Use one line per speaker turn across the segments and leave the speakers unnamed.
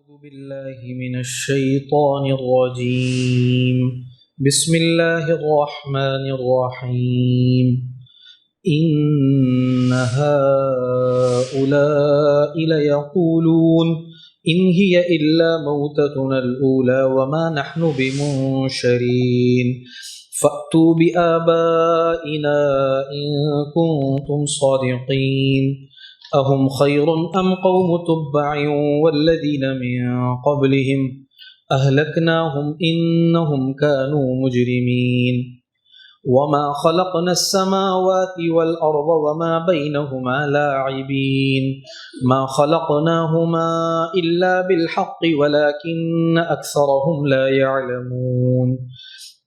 أعوذ بالله من الشيطان الرجيم. بسم الله الرحمن الرحيم. إن هؤلاء ليقولون إن هي إلا موتتنا الأولى وما نحن بمنشرين فأتوا بآبائنا إن كنتم صادقين أهم خير أم قوم تبع والذين من قبلهم أهلكناهم إنهم كانوا مجرمين وما خلقنا السماوات والأرض وما بينهما لاعبين ما خلقناهما إلا بالحق ولكن أكثرهم لا يعلمون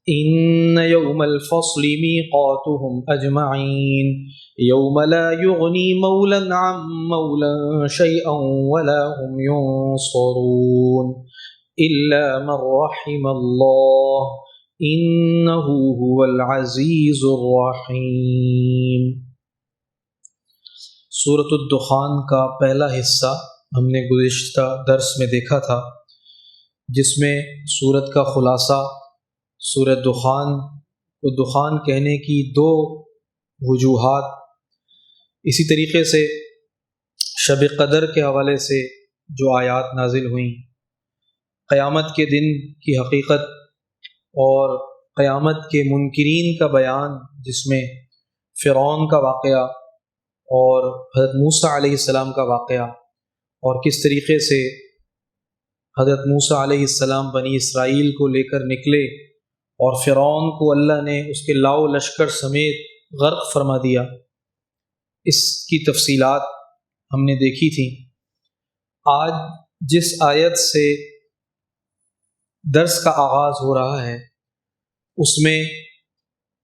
إن يوم الفصل ميقاتهم أجمعين يوم لا يغني مولا عن مولا شيئا ولا هم ينصرون إلا من رحم الله إنه هو العزيز الرحيم. سورۃ الدخان کا پہلا حصہ ہم نے گزشتہ درس میں دیکھا تھا، جس میں سورت کا خلاصہ سورۃ دخان کو دخان کہنے کی دو وجوہات، اسی طریقے سے شب قدر کے حوالے سے جو آیات نازل ہوئیں، قیامت کے دن کی حقیقت اور قیامت کے منکرین کا بیان، جس میں فرعون کا واقعہ اور حضرت موسیٰ علیہ السلام کا واقعہ، اور کس طریقے سے حضرت موسیٰ علیہ السلام بنی اسرائیل کو لے کر نکلے اور فرعون کو اللہ نے اس کے لاؤ لشکر سمیت غرق فرما دیا. اس کی تفصیلات ہم نے دیکھی تھیں. آج جس آیت سے درس کا آغاز ہو رہا ہے، اس میں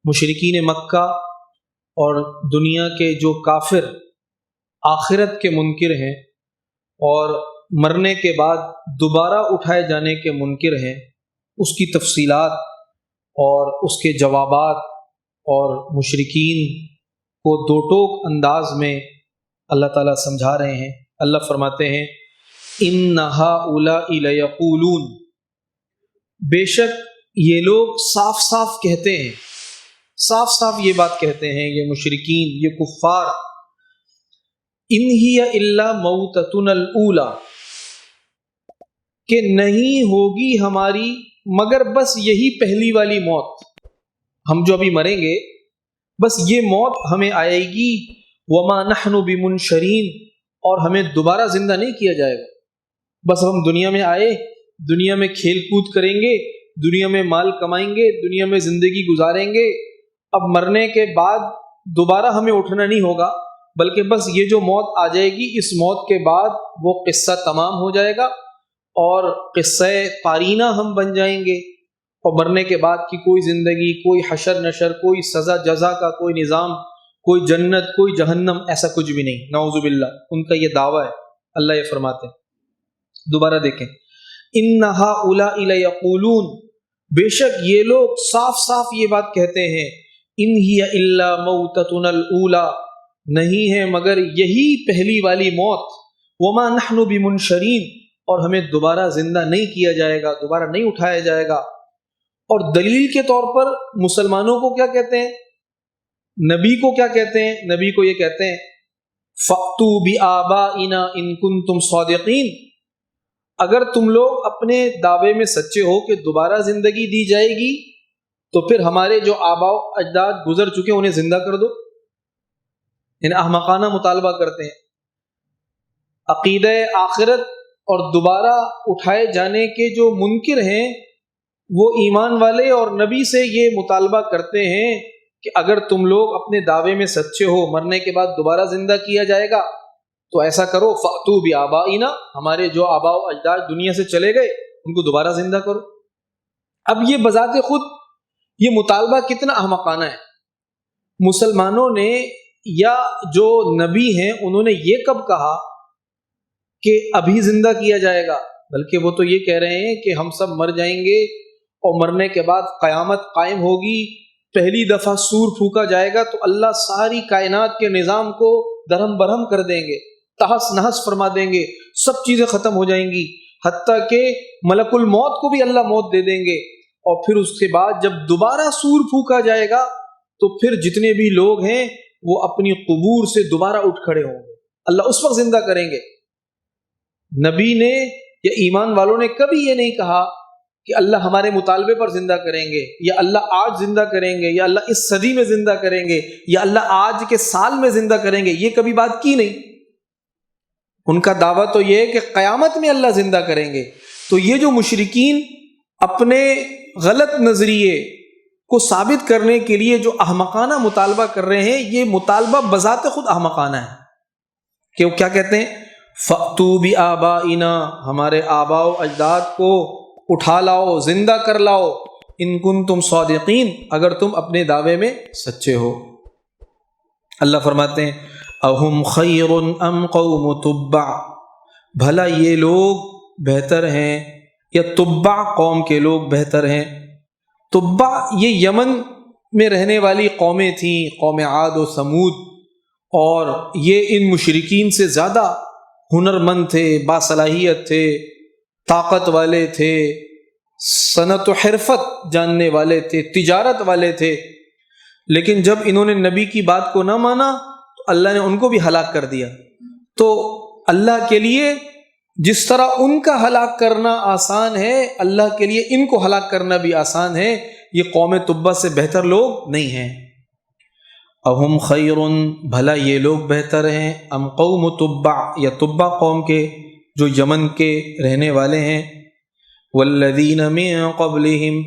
مشرکین مکہ اور دنیا کے جو کافر آخرت کے منکر ہیں اور مرنے کے بعد دوبارہ اٹھائے جانے کے منکر ہیں، اس کی تفصیلات اور اس کے جوابات اور مشرکین کو دو ٹوک انداز میں اللہ تعالیٰ سمجھا رہے ہیں. اللہ فرماتے ہیں إِنَّ هَؤُلَاءِ لَيَقُولُونَ، بے شک یہ لوگ صاف صاف کہتے ہیں، صاف صاف یہ بات کہتے ہیں، یہ مشرکین، یہ کفار، إِنْ هِيَ إِلَّا مَوْتَتُنَا الْأُولَى، کہ نہیں ہوگی ہماری مگر بس یہی پہلی والی موت، ہم جو ابھی مریں گے بس یہ موت ہمیں آئے گی. وَمَا نَحْنُ بِمُنشَرِينَ، اور ہمیں دوبارہ زندہ نہیں کیا جائے گا. بس ہم دنیا میں آئے، دنیا میں کھیل کود کریں گے، دنیا میں مال کمائیں گے، دنیا میں زندگی گزاریں گے، اب مرنے کے بعد دوبارہ ہمیں اٹھنا نہیں ہوگا، بلکہ بس یہ جو موت آ جائے گی، اس موت کے بعد وہ قصہ تمام ہو جائے گا اور قصہ پارینہ ہم بن جائیں گے، اور مرنے کے بعد کی کوئی زندگی، کوئی حشر نشر، کوئی سزا جزا کا کوئی نظام، کوئی جنت کوئی جہنم، ایسا کچھ بھی نہیں. نعوذ باللہ، ان کا یہ دعویٰ ہے. اللہ یہ فرماتے ہیں، دوبارہ دیکھیں، إِنَّ هَؤُلَاءِ لَيَقُولُونَ، بے شک یہ لوگ صاف صاف یہ بات کہتے ہیں، إِنْ هِيَ إِلَّا مَوْتَتُنَا الْأُولَى، نہیں ہے مگر یہی پہلی والی موت، وَمَا نَحْنُ بِمُنشَرِينَ، اور ہمیں دوبارہ زندہ نہیں کیا جائے گا، دوبارہ نہیں اٹھایا جائے گا. اور دلیل کے طور پر مسلمانوں کو کیا کہتے ہیں، نبی کو کیا کہتے ہیں؟ نبی کو یہ کہتے ہیں فَأْتُوا بِآبَائِنَا إِن كُنتُمْ صَادِقِينَ، اگر تم لوگ اپنے دعوے میں سچے ہو کہ دوبارہ زندگی دی جائے گی تو پھر ہمارے جو آباء و اجداد گزر چکے انہیں زندہ کر دو. یعنی احمقانہ مطالبہ کرتے ہیں. عقیدہ آخرت اور دوبارہ اٹھائے جانے کے جو منکر ہیں، وہ ایمان والے اور نبی سے یہ مطالبہ کرتے ہیں کہ اگر تم لوگ اپنے دعوے میں سچے ہو، مرنے کے بعد دوبارہ زندہ کیا جائے گا تو ایسا کرو، فَأْتُوا بِآبَائِنَا، ہمارے جو آباء و اجداد دنیا سے چلے گئے ان کو دوبارہ زندہ کرو. اب یہ بذات خود یہ مطالبہ کتنا احمقانہ ہے. مسلمانوں نے یا جو نبی ہیں انہوں نے یہ کب کہا کہ ابھی زندہ کیا جائے گا، بلکہ وہ تو یہ کہہ رہے ہیں کہ ہم سب مر جائیں گے اور مرنے کے بعد قیامت قائم ہوگی، پہلی دفعہ سور پھونکا جائے گا تو اللہ ساری کائنات کے نظام کو درہم برہم کر دیں گے، تہس نہس فرما دیں گے، سب چیزیں ختم ہو جائیں گی، حتیٰ کہ ملک الموت کو بھی اللہ موت دے دیں گے، اور پھر اس کے بعد جب دوبارہ سور پھونکا جائے گا تو پھر جتنے بھی لوگ ہیں وہ اپنی قبور سے دوبارہ اٹھ کھڑے ہوں گے، اللہ اس وقت زندہ کریں گے۔ نبی نے یا ایمان والوں نے کبھی یہ نہیں کہا کہ اللہ ہمارے مطالبے پر زندہ کریں گے، یا اللہ آج زندہ کریں گے، یا اللہ اس صدی میں زندہ کریں گے، یا اللہ آج کے سال میں زندہ کریں گے، یہ کبھی بات کی نہیں۔ ان کا دعویٰ تو یہ ہے کہ قیامت میں اللہ زندہ کریں گے۔ تو یہ جو مشرکین اپنے غلط نظریے کو ثابت کرنے کے لیے جو احمقانہ مطالبہ کر رہے ہیں، یہ مطالبہ بذات خود احمقانہ ہے۔ کہ وہ کیا کہتے ہیں؟ فَأْتُوا بِآبَائِنَا، ہمارے آباء و اجداد کو اٹھا لاؤ، زندہ کر لاؤ، ان کنتم صادقین، اگر تم اپنے دعوے میں سچے ہو۔ اللہ فرماتے ہیں اہم خیر ام قوم تبع، بھلا یہ لوگ بہتر ہیں یا تبع قوم کے لوگ بہتر ہیں؟ تبع یہ یمن میں رہنے والی قومیں تھیں، قوم عاد و ثمود، اور یہ ان مشرکین سے زیادہ ہنرمند تھے، باصلاحیت تھے، طاقت والے تھے، صنعت و حرفت جاننے والے تھے، تجارت والے تھے۔ لیکن جب انہوں نے نبی کی بات کو نہ مانا تو اللہ نے ان کو بھی ہلاک کر دیا۔ تو اللہ کے لیے جس طرح ان کا ہلاک کرنا آسان ہے، اللہ کے لیے ان کو ہلاک کرنا بھی آسان ہے۔ یہ قوم تبع سے بہتر لوگ نہیں ہیں۔ اہم خیر، بھلا یہ لوگ بہتر ہیں، ام قوم تبع، یا تبع قوم کے جو یمن کے رہنے والے ہیں، والذین من قبلہم،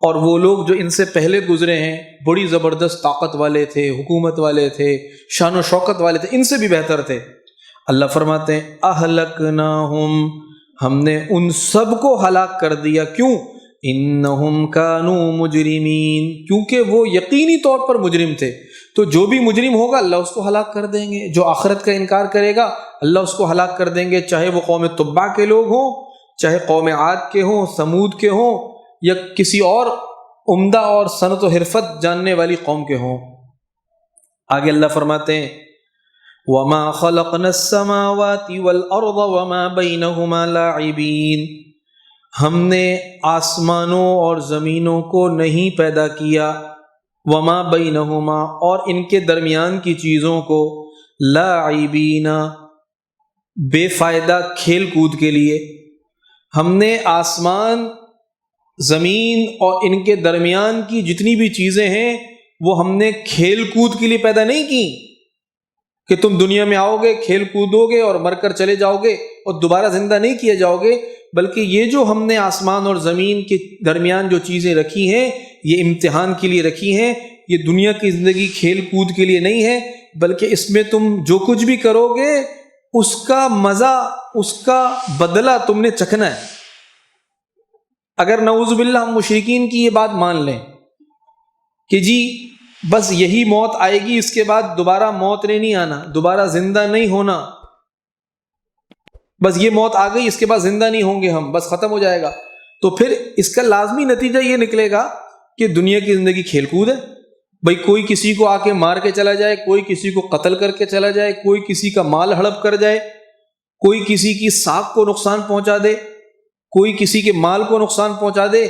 اور وہ لوگ جو ان سے پہلے گزرے ہیں، بڑی زبردست طاقت والے تھے، حکومت والے تھے، شان و شوکت والے تھے، ان سے بھی بہتر تھے۔ اللہ فرماتے ہیں اہلکناہم، ہم نے ان سب کو ہلاک کر دیا۔ کیوں؟ انہم کانوا مجرمین، کیونکہ وہ یقینی طور پر مجرم تھے۔ تو جو بھی مجرم ہوگا اللہ اس کو ہلاک کر دیں گے، جو آخرت کا انکار کرے گا اللہ اس کو ہلاک کر دیں گے، چاہے وہ قوم تبع کے لوگ ہوں، چاہے قوم عاد کے ہوں، ثمود کے ہوں، یا کسی اور عمدہ اور صنعت و حرفت جاننے والی قوم کے ہوں۔ آگے اللہ فرماتے ہیں وَمَا خَلَقْنَا السَّمَاوَاتِ وَالْأَرْضَ وَمَا بَيْنَهُمَا لَاعِبِينَ، ہم نے آسمانوں اور زمینوں کو نہیں پیدا کیا، وما بینہما، اور ان کے درمیان کی چیزوں کو، لاعبین، بے فائدہ کھیل کود کے لیے۔ ہم نے آسمان، زمین اور ان کے درمیان کی جتنی بھی چیزیں ہیں وہ ہم نے کھیل کود کے لیے پیدا نہیں کی کہ تم دنیا میں آؤ گے، کھیل کودو گے اور مر کر چلے جاؤ گے اور دوبارہ زندہ نہیں کیے جاؤ گے، بلکہ یہ جو ہم نے آسمان اور زمین کے درمیان جو چیزیں رکھی ہیں یہ امتحان کے لیے رکھی ہیں۔ یہ دنیا کی زندگی کھیل کود کے لیے نہیں ہے، بلکہ اس میں تم جو کچھ بھی کرو گے اس کا مزہ، اس کا بدلہ تم نے چکھنا ہے۔ اگر نعوذ باللہ ہم مشرکین کی یہ بات مان لیں کہ جی بس یہی موت آئے گی، اس کے بعد دوبارہ موت نے نہیں آنا، دوبارہ زندہ نہیں ہونا، بس یہ موت آ گئی اس کے بعد زندہ نہیں ہوں گے ہم، بس ختم ہو جائے گا، تو پھر اس کا لازمی نتیجہ یہ نکلے گا کہ دنیا کی زندگی کھیل کود ہے۔ بھئی کوئی کسی کو آ کے مار کے چلا جائے، کوئی کسی کو قتل کر کے چلا جائے، کوئی کسی کا مال ہڑپ کر جائے، کوئی کسی کی ساکھ کو نقصان پہنچا دے، کوئی کسی کے مال کو نقصان پہنچا دے،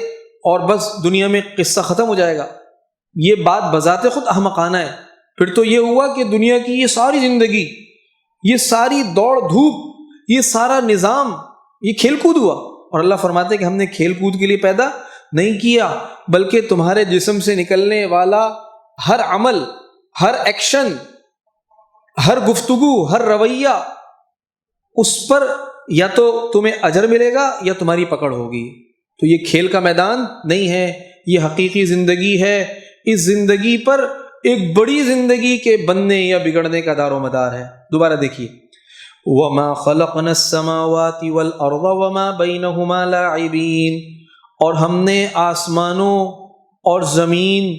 اور بس دنیا میں قصہ ختم ہو جائے گا۔ یہ بات بذات خود احمقانہ ہے۔ پھر تو یہ ہوا کہ دنیا کی یہ ساری زندگی، یہ ساری دوڑ دھوپ، یہ سارا نظام یہ کھیل کود ہوا۔ اور اللہ فرماتے ہیں کہ ہم نے کھیل کود کے لیے پیدا نہیں کیا، بلکہ تمہارے جسم سے نکلنے والا ہر عمل، ہر ایکشن، ہر گفتگو، ہر رویہ، اس پر یا تو تمہیں اجر ملے گا یا تمہاری پکڑ ہوگی۔ تو یہ کھیل کا میدان نہیں ہے، یہ حقیقی زندگی ہے۔ اس زندگی پر ایک بڑی زندگی کے بننے یا بگڑنے کا دار و مدار ہے۔ دوبارہ دیکھیے وَمَا خَلَقْنَا السَّمَاوَاتِ وَالْأَرْضَ وَمَا بَيْنَهُمَا لَاعِبِينَ، اور ہم نے آسمانوں اور زمین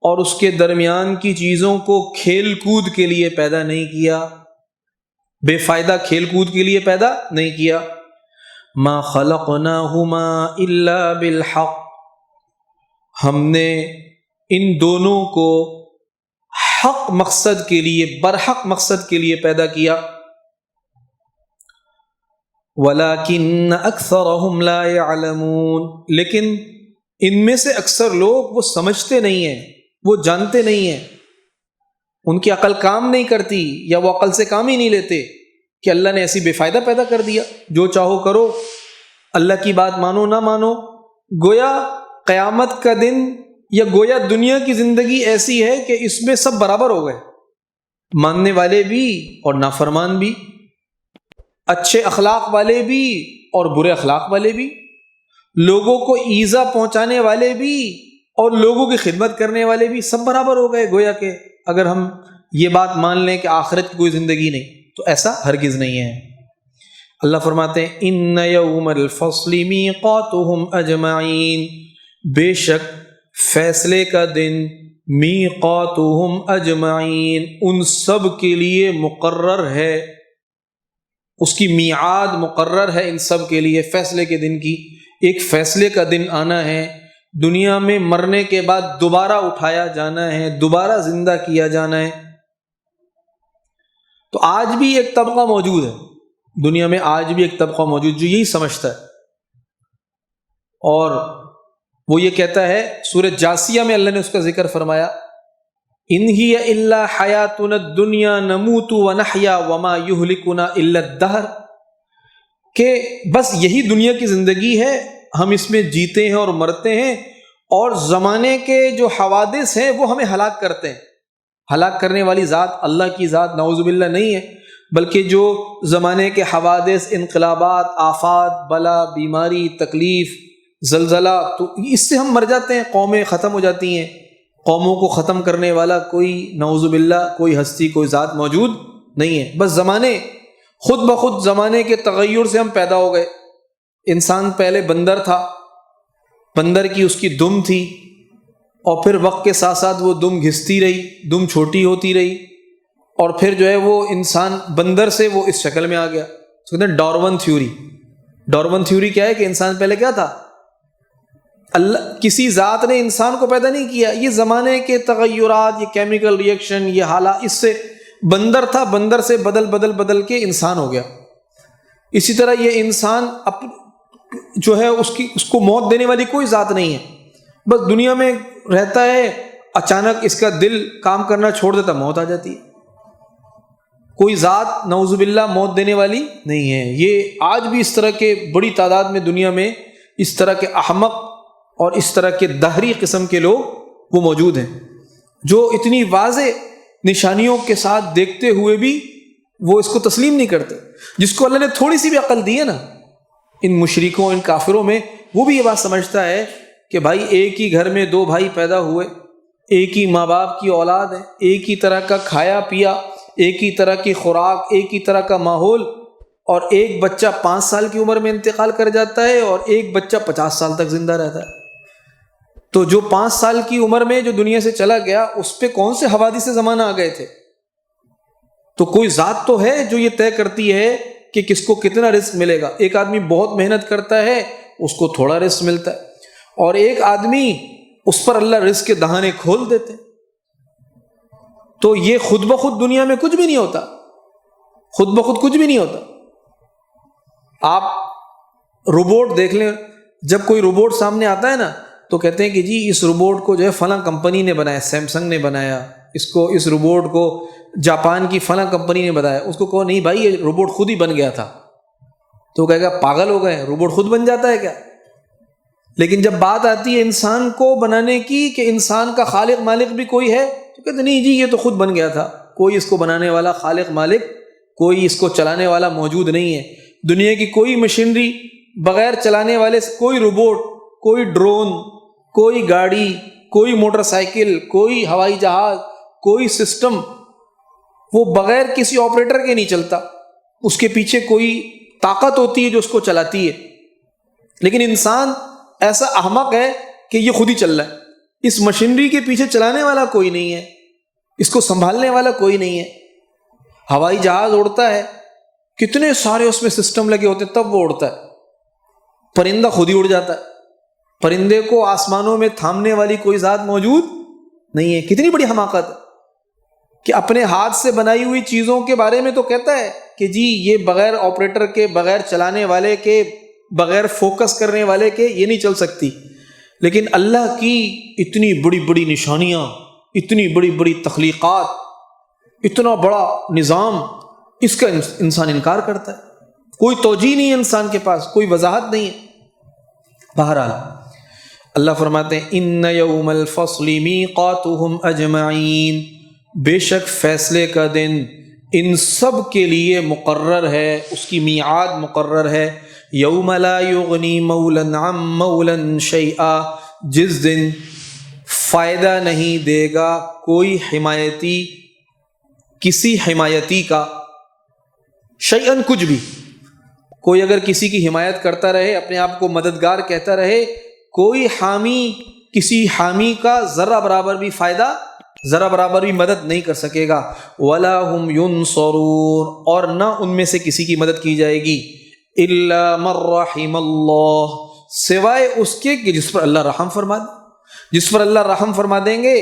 اور اس کے درمیان کی چیزوں کو کھیل کود کے لیے پیدا نہیں کیا، بے فائدہ کھیل کود کے لیے پیدا نہیں کیا۔ مَا خَلَقْنَاهُمَا إِلَّا بِالْحَقِّ، ہم نے ان دونوں کو حق مقصد کے لیے، برحق مقصد کے لیے پیدا کیا۔ وَلَكِنَّ أَكْثَرَهُمْ لَا يَعْلَمُونَ، لیکن ان میں سے اکثر لوگ وہ سمجھتے نہیں ہیں، وہ جانتے نہیں ہیں، ان کی عقل کام نہیں کرتی، یا وہ عقل سے کام ہی نہیں لیتے کہ اللہ نے ایسی بے فائدہ پیدا کر دیا، جو چاہو کرو، اللہ کی بات مانو نہ مانو۔ گویا قیامت کا دن یا گویا دنیا کی زندگی ایسی ہے کہ اس میں سب برابر ہو گئے، ماننے والے بھی اور نافرمان بھی، اچھے اخلاق والے بھی اور برے اخلاق والے بھی، لوگوں کو ایذا پہنچانے والے بھی اور لوگوں کی خدمت کرنے والے بھی، سب برابر ہو گئے۔ گویا کہ اگر ہم یہ بات مان لیں کہ آخرت کی کوئی زندگی نہیں، تو ایسا ہرگز نہیں ہے۔ اللہ فرماتے ہیں ان یوم الفصل میقاتہم اجمعین، بے شک فیصلے کا دن میقاتہم اجمعین ان سب کے لیے مقرر ہے، اس کی میعاد مقرر ہے ان سب کے لیے، فیصلے کے دن کی، ایک فیصلے کا دن آنا ہے، دنیا میں مرنے کے بعد دوبارہ اٹھایا جانا ہے، دوبارہ زندہ کیا جانا ہے۔ تو آج بھی ایک طبقہ موجود ہے دنیا میں، آج بھی ایک طبقہ موجود جو یہی سمجھتا ہے، اور وہ یہ کہتا ہے، سورہ جاسیہ میں اللہ نے اس کا ذکر فرمایا، ان ہی الا حیاتنا الدنیا نموت ونحیا وما یہلکنا الا الدہر، کہ بس یہی دنیا کی زندگی ہے، ہم اس میں جیتے ہیں اور مرتے ہیں، اور زمانے کے جو حوادث ہیں وہ ہمیں ہلاک کرتے ہیں۔ ہلاک کرنے والی ذات اللہ کی ذات نعوذ باللہ نہیں ہے، بلکہ جو زمانے کے حوادث، انقلابات، آفات، بلا، بیماری، تکلیف، زلزلہ، تو اس سے ہم مر جاتے ہیں، قومیں ختم ہو جاتی ہیں، قوموں کو ختم کرنے والا کوئی نعوذ باللہ کوئی ہستی، کوئی ذات موجود نہیں ہے۔ بس زمانے خود بخود زمانے کے تغیر سے ہم پیدا ہو گئے۔ انسان پہلے بندر تھا، بندر کی اس کی دم تھی، اور پھر وقت کے ساتھ ساتھ وہ دم گھستی رہی، دم چھوٹی ہوتی رہی، اور پھر جو ہے وہ انسان بندر سے وہ اس شکل میں آ گیا۔ اس کو کہتے ہیں ڈارون تھیوری۔ ڈارون تھیوری کیا ہے کہ انسان پہلے کیا تھا؟ اللہ کسی ذات نے انسان کو پیدا نہیں کیا، یہ زمانے کے تغیرات، یہ کیمیکل ری ایکشن، یہ حالات، اس سے بندر تھا، بندر سے بدل کے انسان ہو گیا۔ اسی طرح یہ انسان جو ہے اس کو موت دینے والی کوئی ذات نہیں ہے، بس دنیا میں رہتا ہے، اچانک اس کا دل کام کرنا چھوڑ دیتا، موت آ جاتی ہے۔ کوئی ذات نعوذ باللہ موت دینے والی نہیں ہے۔ یہ آج بھی اس طرح کے بڑی تعداد میں دنیا میں اس طرح کے احمق اور اس طرح کے دہری قسم کے لوگ وہ موجود ہیں، جو اتنی واضح نشانیوں کے ساتھ دیکھتے ہوئے بھی وہ اس کو تسلیم نہیں کرتے۔ جس کو اللہ نے تھوڑی سی بھی عقل دی ہے نا، ان مشرکوں، ان کافروں میں، وہ بھی یہ بات سمجھتا ہے کہ بھائی ایک ہی گھر میں دو بھائی پیدا ہوئے، ایک ہی ماں باپ کی اولاد ہے، ایک ہی طرح کا کھایا پیا، ایک ہی طرح کی خوراک، ایک ہی طرح کا ماحول، اور ایک بچہ 5 سال کی عمر میں انتقال کر جاتا ہے اور ایک بچہ 50 سال تک زندہ رہتا ہے۔ تو جو 5 سال کی عمر میں جو دنیا سے چلا گیا، اس پہ کون سے حوادث زمانہ آ گئے تھے؟ تو کوئی ذات تو ہے جو یہ طے کرتی ہے کہ کس کو کتنا رزق ملے گا۔ ایک آدمی بہت محنت کرتا ہے، اس کو تھوڑا رزق ملتا ہے، اور ایک آدمی اس پر اللہ رزق کے دہانے کھول دیتے۔ تو یہ خود بخود دنیا میں کچھ بھی نہیں ہوتا، خود بخود کچھ بھی نہیں ہوتا۔ آپ روبوٹ دیکھ لیں، جب کوئی روبوٹ سامنے آتا ہے نا، تو کہتے ہیں کہ جی اس روبوٹ کو جو ہے فلاں کمپنی نے بنایا، سیمسنگ نے بنایا اس روبوٹ کو، جاپان کی فلاں کمپنی نے بنایا۔ اس کو کہو نہیں بھائی یہ روبوٹ خود ہی بن گیا تھا، تو کہے گا پاگل ہو گئے، روبوٹ خود بن جاتا ہے کیا؟ لیکن جب بات آتی ہے انسان کو بنانے کی، کہ انسان کا خالق مالک بھی کوئی ہے، تو کہتے نہیں جی یہ تو خود بن گیا تھا، کوئی اس کو بنانے والا خالق مالک، کوئی اس کو چلانے والا موجود نہیں ہے۔ دنیا کی کوئی مشینری بغیر چلانے والے، کوئی روبوٹ، کوئی ڈرون، کوئی گاڑی، کوئی موٹر سائیکل، کوئی ہوائی جہاز، کوئی سسٹم، وہ بغیر کسی آپریٹر کے نہیں چلتا، اس کے پیچھے کوئی طاقت ہوتی ہے جو اس کو چلاتی ہے۔ لیکن انسان ایسا احمق ہے کہ یہ خود ہی چل رہا ہے، اس مشینری کے پیچھے چلانے والا کوئی نہیں ہے، اس کو سنبھالنے والا کوئی نہیں ہے۔ ہوائی جہاز اڑتا ہے، کتنے سارے اس میں سسٹم لگے ہوتے ہیں تب وہ اڑتا ہے۔ پرندہ خود ہی اڑ جاتا ہے، پرندے کو آسمانوں میں تھامنے والی کوئی ذات موجود نہیں ہے۔ کتنی بڑی حماقت ہے کہ اپنے ہاتھ سے بنائی ہوئی چیزوں کے بارے میں تو کہتا ہے کہ جی یہ بغیر آپریٹر کے، بغیر چلانے والے کے، بغیر فوکس کرنے والے کے یہ نہیں چل سکتی، لیکن اللہ کی اتنی بڑی بڑی نشانیاں، اتنی بڑی بڑی تخلیقات، اتنا بڑا نظام، اس کا انسان انکار کرتا ہے، کوئی توجیہ نہیں ہے انسان کے پاس، کوئی وضاحت نہیں ہے۔ بہرحال اللہ فرماتے ہیں ان یوم الفصل میقاتہم اجمعین، بے شک فیصلے کا دن ان سب کے لیے مقرر ہے، اس کی میعاد مقرر ہے۔ یوم لا یغنی مولا عن مولا شیئا، جس دن فائدہ نہیں دے گا کوئی حمایتی کسی حمایتی کا، شیئن کچھ بھی، کوئی اگر کسی کی حمایت کرتا رہے، اپنے آپ کو مددگار کہتا رہے، کوئی حامی کسی حامی کا ذرہ برابر بھی فائدہ، ذرہ برابر بھی مدد نہیں کر سکے گا۔ وَلَا هُمْ يُنصَرُونَ، اور نہ ان میں سے کسی کی مدد کی جائے گی، إِلَّا مَن رَّحِمَ اللَّهُ، سوائے اس کے کہ جس پر اللہ رحم فرما دے، جس پر اللہ رحم فرما دیں گے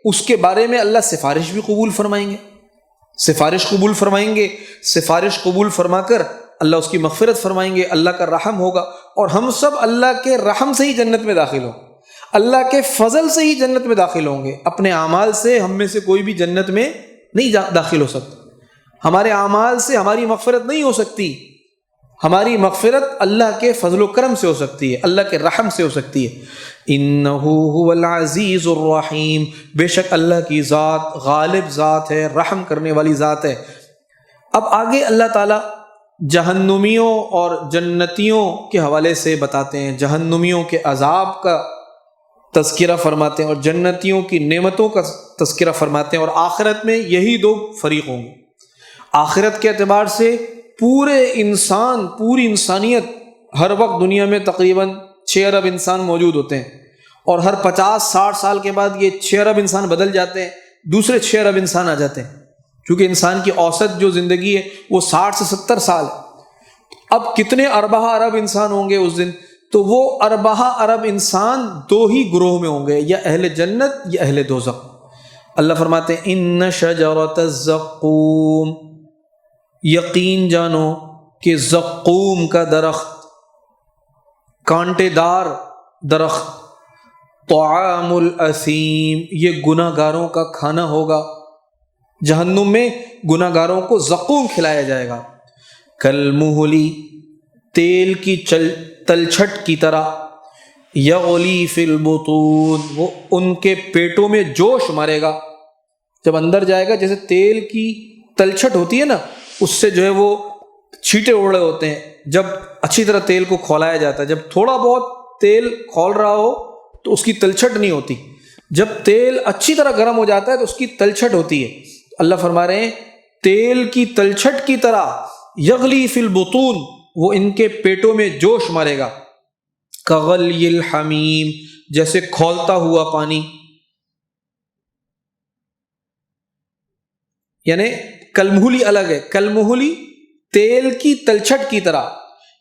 اس کے بارے میں اللہ سفارش بھی قبول فرمائیں گے، سفارش قبول فرمائیں گے، سفارش قبول فرما کر اللہ اس کی مغفرت فرمائیں گے، اللہ کا رحم ہوگا، اور ہم سب اللہ کے رحم سے ہی جنت میں داخل ہوں، اللہ کے فضل سے ہی جنت میں داخل ہوں گے۔ اپنے اعمال سے ہم میں سے کوئی بھی جنت میں نہیں داخل ہو سکتا، ہمارے اعمال سے ہماری مغفرت نہیں ہو سکتی، ہماری مغفرت اللہ کے فضل و کرم سے ہو سکتی ہے، اللہ کے رحم سے ہو سکتی ہے۔ انہ هو العزیز الرحیم، بے شک اللہ کی ذات غالب ذات ہے، رحم کرنے والی ذات ہے۔ اب آگے اللہ تعالیٰ جہنمیوں اور جنتیوں کے حوالے سے بتاتے ہیں، جہنمیوں کے عذاب کا تذکرہ فرماتے ہیں اور جنتیوں کی نعمتوں کا تذکرہ فرماتے ہیں، اور آخرت میں یہی دو فریق ہوں گے۔ آخرت کے اعتبار سے پورے انسان، پوری انسانیت، ہر وقت دنیا میں تقریباً 6 ارب انسان موجود ہوتے ہیں، اور ہر 50-60 سال کے بعد یہ 6 ارب انسان بدل جاتے ہیں، دوسرے 6 ارب انسان آ جاتے ہیں، کیونکہ انسان کی اوسط جو زندگی ہے وہ 60 سے 70 سال ہے۔ اب کتنے اربہ ارب انسان ہوں گے اس دن؟ تو وہ اربہ ارب انسان 2 ہی گروہ میں ہوں گے، یا اہل جنت یا اہل دوزخ۔ اللہ فرماتے ہیں ان شجرۃ الزقوم، یقین جانو کہ زقوم کا درخت، کانٹے دار درخت، طعام الاثیم، یہ گناہ گاروں کا کھانا ہوگا۔ جہنم میں گناہ گاروں کو زقوم کھلایا جائے گا، کالمہلی، تیل کی تلچھٹ کی طرح، یغلی فی البطون، وہ ان کے پیٹوں میں جوش مارے گا، جب اندر جائے گا جیسے تیل کی تلچھٹ ہوتی ہے نا، اس سے جو ہے وہ چھینٹے اڑ رہے ہوتے ہیں جب اچھی طرح تیل کو کھولایا جاتا ہے۔ جب تھوڑا بہت تیل کھول رہا ہو تو اس کی تلچھٹ نہیں ہوتی، جب تیل اچھی طرح گرم ہو جاتا ہے تو اس کی تلچھٹ ہوتی ہے۔ اللہ فرما رہے ہیں تیل کی تلچھٹ کی طرح، یغلی فی البطون، وہ ان کے پیٹوں میں جوش مارے گا، کغلی الحمیم، جیسے کھولتا ہوا پانی، یعنی کلمہلی الگ ہے، کلمہلی تیل کی تلچھٹ کی طرح،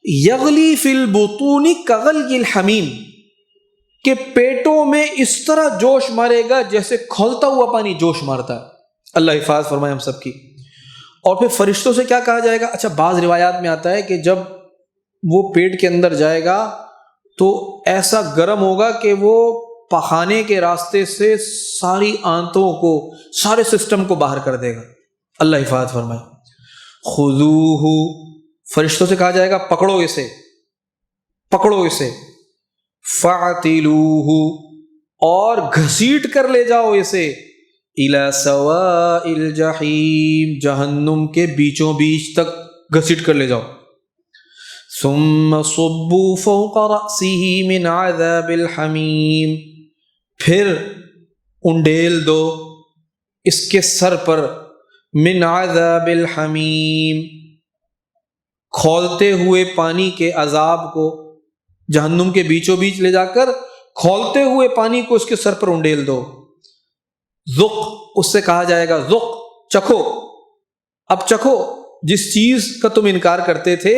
یغلی فی البطون کغلی الحمیم، کہ پیٹوں میں اس طرح جوش مارے گا جیسے کھولتا ہوا پانی جوش مارتا ہے۔ اللہ حفاظ فرمائے ہم سب کی۔ اور پھر فرشتوں سے کیا کہا جائے گا؟ اچھا، بعض روایات میں آتا ہے کہ جب وہ پیٹ کے اندر جائے گا تو ایسا گرم ہوگا کہ وہ پخانے کے راستے سے ساری آنتوں کو، سارے سسٹم کو باہر کر دے گا۔ اللہ حفاظ فرمائے۔ خذوہ، فرشتوں سے کہا جائے گا پکڑو اسے، پکڑو اسے، فاعتلوہ، اور گھسیٹ کر لے جاؤ اسے، الی سواء الجحیم، جہنم کے بیچوں بیچ تک گھسیٹ کر لے جاؤ۔ ثم صبوا فوق رأسه من عذاب الحمیم، پھر انڈیل دو اس کے سر پر، من عذاب الحمیم، کھولتے ہوئے پانی کے عذاب کو، جہنم کے بیچوں بیچ لے جا کر کھولتے ہوئے پانی کو اس کے سر پر انڈیل دو۔ ذق، اس سے کہا جائے گا ذق، چکھو، اب چکھو، جس چیز کا تم انکار کرتے تھے،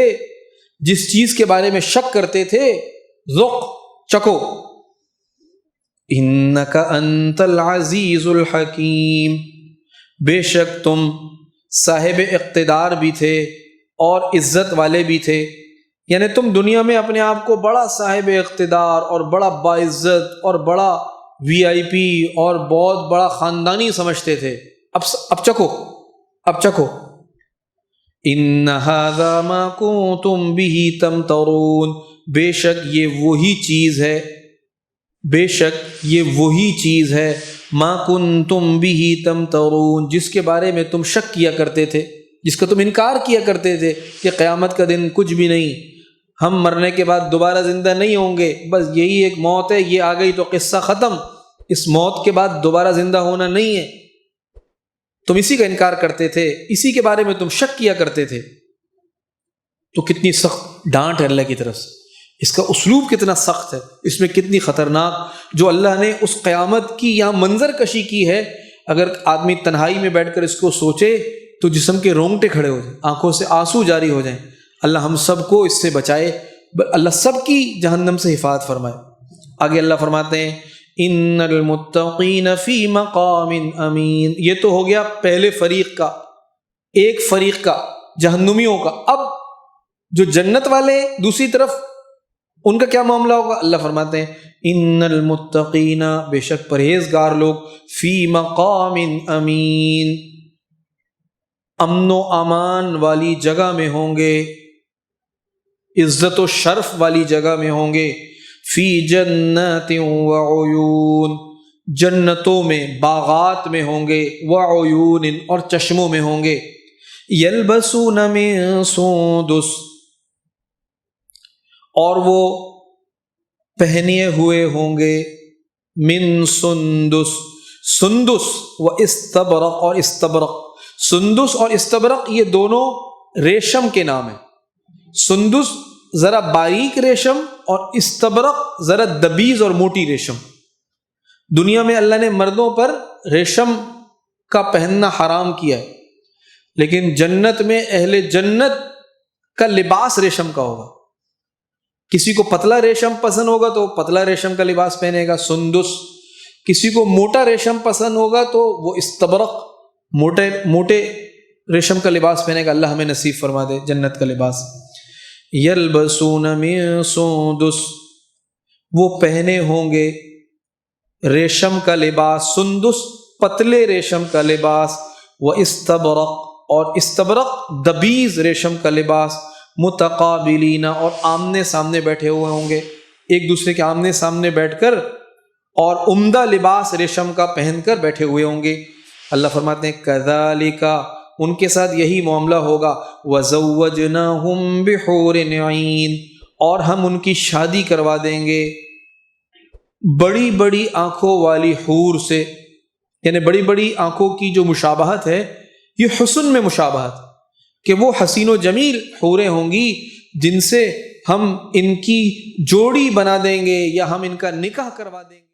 جس چیز کے بارے میں شک کرتے تھے، ذق، چکھو۔ انک انت العزیز الحکیم، بے شک تم صاحب اقتدار بھی تھے اور عزت والے بھی تھے، یعنی تم دنیا میں اپنے آپ کو بڑا صاحب اقتدار اور بڑا باعزت اور بڑا وی آئی پی اور بہت بڑا خاندانی سمجھتے تھے۔ اب چکھو ان ھذا ما کنتم به تمترون، بے شک یہ وہی چیز ہے ما کنتم به تمترون، جس کے بارے میں تم شک کیا کرتے تھے، جس کا تم انکار کیا کرتے تھے کہ قیامت کا دن کچھ بھی نہیں، ہم مرنے کے بعد دوبارہ زندہ نہیں ہوں گے، بس یہی ایک موت ہے، یہ آ گئی تو قصہ ختم، اس موت کے بعد دوبارہ زندہ ہونا نہیں ہے، تم اسی کا انکار کرتے تھے، اسی کے بارے میں تم شک کیا کرتے تھے۔ تو کتنی سخت ڈانٹ ہے اللہ کی طرف سے، اس کا اسلوب کتنا سخت ہے، اس میں کتنی خطرناک، جو اللہ نے اس قیامت کی یہاں منظر کشی کی ہے، اگر آدمی تنہائی میں بیٹھ کر اس کو سوچے تو جسم کے رونگٹے کھڑے ہو جائیں، آنکھوں سے آنسو جاری ہو جائیں۔ اللہ ہم سب کو اس سے بچائے، اللہ سب کی جہنم سے حفاظت فرمائے۔ آگے اللہ فرماتے ہیں ان المتقین فی مقام امین، یہ تو ہو گیا پہلے فریق کا، ایک فریق کا، جہنمیوں کا۔ اب جو جنت والے دوسری طرف، ان کا کیا معاملہ ہوگا؟ اللہ فرماتے ہیں ان المتقین، بے شک پرہیزگار لوگ، فی مقام امین، امن و امان والی جگہ میں ہوں گے، عزت و شرف والی جگہ میں ہوں گے، فی جنات وعیون، جنتوں میں، باغات میں ہوں گے، وعیون، اور چشموں میں ہوں گے، یلبسون من سندس، اور وہ پہنے ہوئے ہوں گے، من سندس، سندس و استبرق، اور استبرق، سندس اور استبرق یہ دونوں ریشم کے نام ہیں، سندس ذرا باریک ریشم اور استبرق ذرا دبیز اور موٹی ریشم۔ دنیا میں اللہ نے مردوں پر ریشم کا پہننا حرام کیا ہے، لیکن جنت میں اہل جنت کا لباس ریشم کا ہوگا۔ کسی کو پتلا ریشم پسند ہوگا تو پتلا ریشم کا لباس پہنے گا، سندس، کسی کو موٹا ریشم پسند ہوگا تو وہ استبرق، موٹے ریشم کا لباس پہنے گا۔ اللہ ہمیں نصیب فرما دے جنت کا لباس۔ یلبسون من سندس، وہ پہنے ہوں گے ریشم کا لباس، سندس پتلے ریشم کا لباس، و استبرق، اور استبرق دبیز ریشم کا لباس، متقابلین، اور آمنے سامنے بیٹھے ہوئے ہوں گے، ایک دوسرے کے آمنے سامنے بیٹھ کر، اور عمدہ لباس ریشم کا پہن کر بیٹھے ہوئے ہوں گے۔ اللہ فرماتے ہیں کذالک، ان کے ساتھ یہی معاملہ ہوگا، وزوجناہم بحور عین، اور ہم ان کی شادی کروا دیں گے بڑی بڑی آنکھوں والی حور سے، یعنی بڑی بڑی آنکھوں کی جو مشابہت ہے یہ حسن میں مشابہت، کہ وہ حسین و جمیل حوریں ہوں گی جن سے ہم ان کی جوڑی بنا دیں گے یا ہم ان کا نکاح کروا دیں گے۔